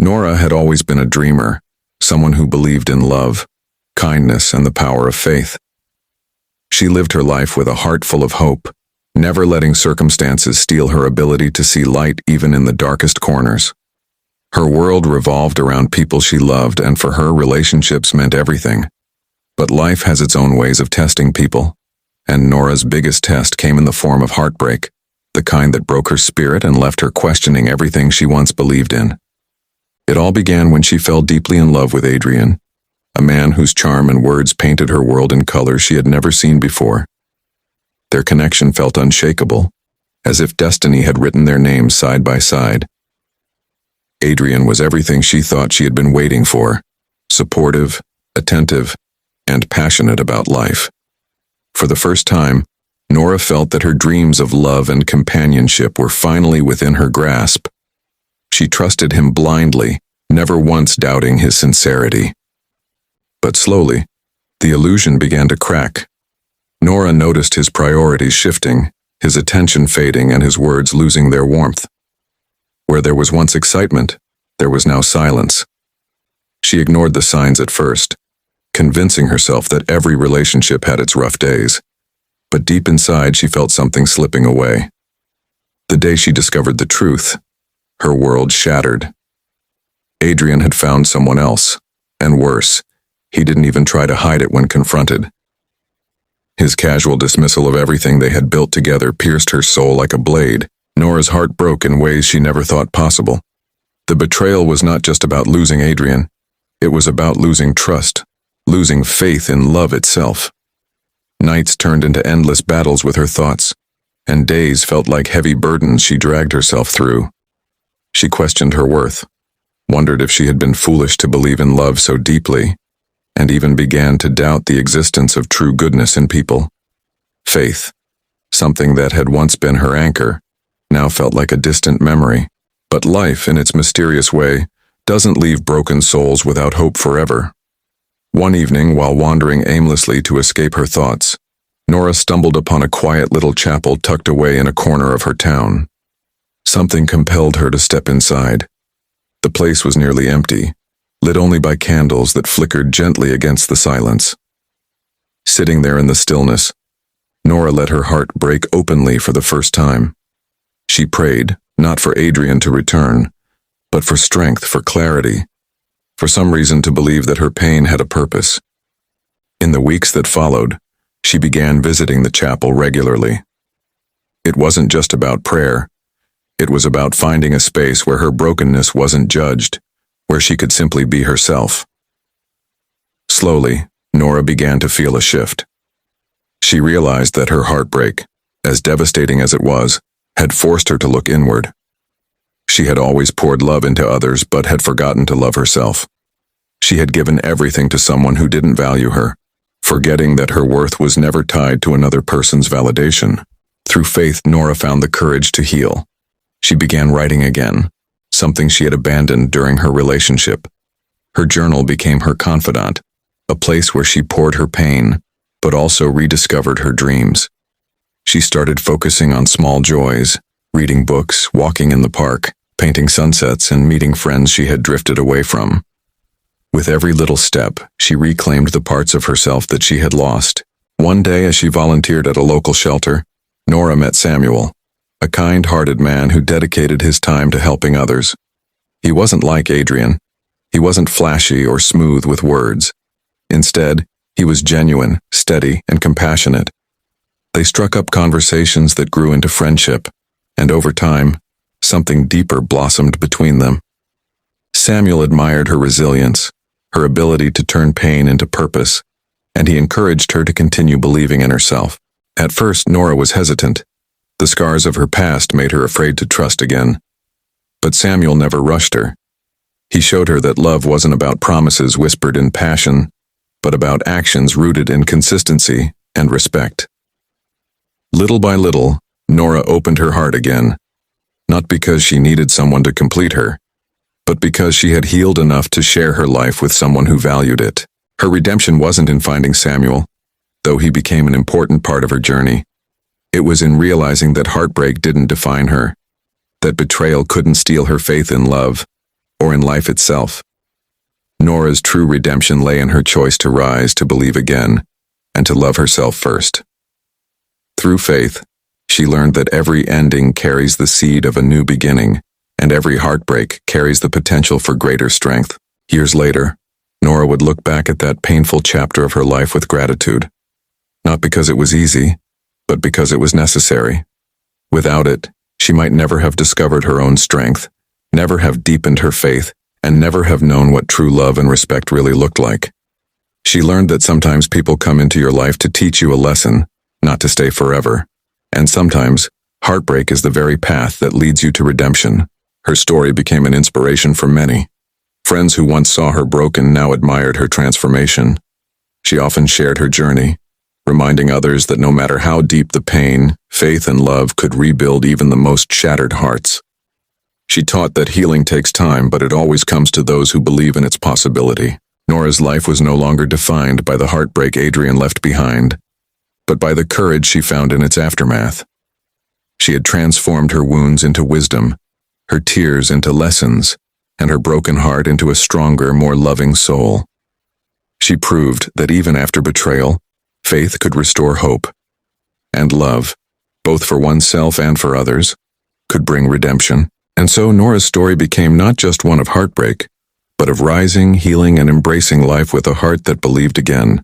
Nora had always been a dreamer, someone who believed in love, kindness, and the power of faith. She lived her life with a heart full of hope, never letting circumstances steal her ability to see light even in the darkest corners. Her world revolved around people she loved, and for her, relationships meant everything. But life has its own ways of testing people, and Nora's biggest test came in the form of heartbreak, the kind that broke her spirit and left her questioning everything she once believed in. It all began when she fell deeply in love with Adrian, a man whose charm and words painted her world in colors she had never seen before. Their connection felt unshakable, as if destiny had written their names side by side. Adrian was everything she thought she had been waiting for: supportive, attentive, and passionate about life. For the first time, Nora felt that her dreams of love and companionship were finally within her grasp. She trusted him blindly, never once doubting his sincerity. But slowly, the illusion began to crack. Nora noticed his priorities shifting, his attention fading, and his words losing their warmth. Where there was once excitement, there was now silence. She ignored the signs at first, convincing herself that every relationship had its rough days. But deep inside, she felt something slipping away. The day she discovered the truth, her world shattered. Adrian had found someone else, and worse, he didn't even try to hide it when confronted. His casual dismissal of everything they had built together pierced her soul like a blade. Nora's heart broke in ways she never thought possible. The betrayal was not just about losing Adrian. It was about losing trust, losing faith in love itself. Nights turned into endless battles with her thoughts, and days felt like heavy burdens she dragged herself through. She questioned her worth, wondered if she had been foolish to believe in love so deeply, and even began to doubt the existence of true goodness in people. Faith, something that had once been her anchor, now felt like a distant memory. But life, in its mysterious way, doesn't leave broken souls without hope forever. One evening, while wandering aimlessly to escape her thoughts, Nora stumbled upon a quiet little chapel tucked away in a corner of her town. Something compelled her to step inside. The place was nearly empty, lit only by candles that flickered gently against the silence. Sitting there in the stillness, Nora let her heart break openly for the first time. She prayed, not for Adrian to return, but for strength, for clarity, for some reason to believe that her pain had a purpose. In the weeks that followed, she began visiting the chapel regularly. It wasn't just about prayer. It was about finding a space where her brokenness wasn't judged, where she could simply be herself. Slowly, Nora began to feel a shift. She realized that her heartbreak, as devastating as it was, had forced her to look inward. She had always poured love into others, but had forgotten to love herself. She had given everything to someone who didn't value her, forgetting that her worth was never tied to another person's validation. Through faith, Nora found the courage to heal. She began writing again, something she had abandoned during her relationship. Her journal became her confidant, a place where she poured her pain, but also rediscovered her dreams. She started focusing on small joys, reading books, walking in the park, painting sunsets, and meeting friends she had drifted away from. With every little step, she reclaimed the parts of herself that she had lost. One day, as she volunteered at a local shelter, Nora met Samuel, a kind-hearted man who dedicated his time to helping others. He wasn't like Adrian. He wasn't flashy or smooth with words. Instead, he was genuine, steady, and compassionate. They struck up conversations that grew into friendship, and over time, something deeper blossomed between them. Samuel admired her resilience, her ability to turn pain into purpose, and he encouraged her to continue believing in herself. At first, Nora was hesitant. The scars of her past made her afraid to trust again. But Samuel never rushed her. He showed her that love wasn't about promises whispered in passion, but about actions rooted in consistency and respect. Little by little, Nora opened her heart again, not because she needed someone to complete her, but because she had healed enough to share her life with someone who valued it. Her redemption wasn't in finding Samuel, though he became an important part of her journey. It was in realizing that heartbreak didn't define her, that betrayal couldn't steal her faith in love, or in life itself. Nora's true redemption lay in her choice to rise, to believe again, and to love herself first. Through faith, she learned that every ending carries the seed of a new beginning, and every heartbreak carries the potential for greater strength. Years later, Nora would look back at that painful chapter of her life with gratitude. Not because it was easy, but because it was necessary. Without it, she might never have discovered her own strength, never have deepened her faith, and never have known what true love and respect really looked like. She learned that sometimes people come into your life to teach you a lesson, not to stay forever. And sometimes, heartbreak is the very path that leads you to redemption. Her story became an inspiration for many. Friends who once saw her broken now admired her transformation. She often shared her journey, reminding others that no matter how deep the pain, faith and love could rebuild even the most shattered hearts. She taught that healing takes time, but it always comes to those who believe in its possibility. Nora's life was no longer defined by the heartbreak Adrian left behind, but by the courage she found in its aftermath. She had transformed her wounds into wisdom, her tears into lessons, and her broken heart into a stronger, more loving soul. She proved that even after betrayal, faith could restore hope, and love, both for oneself and for others, could bring redemption. And so Nora's story became not just one of heartbreak, but of rising, healing, and embracing life with a heart that believed again.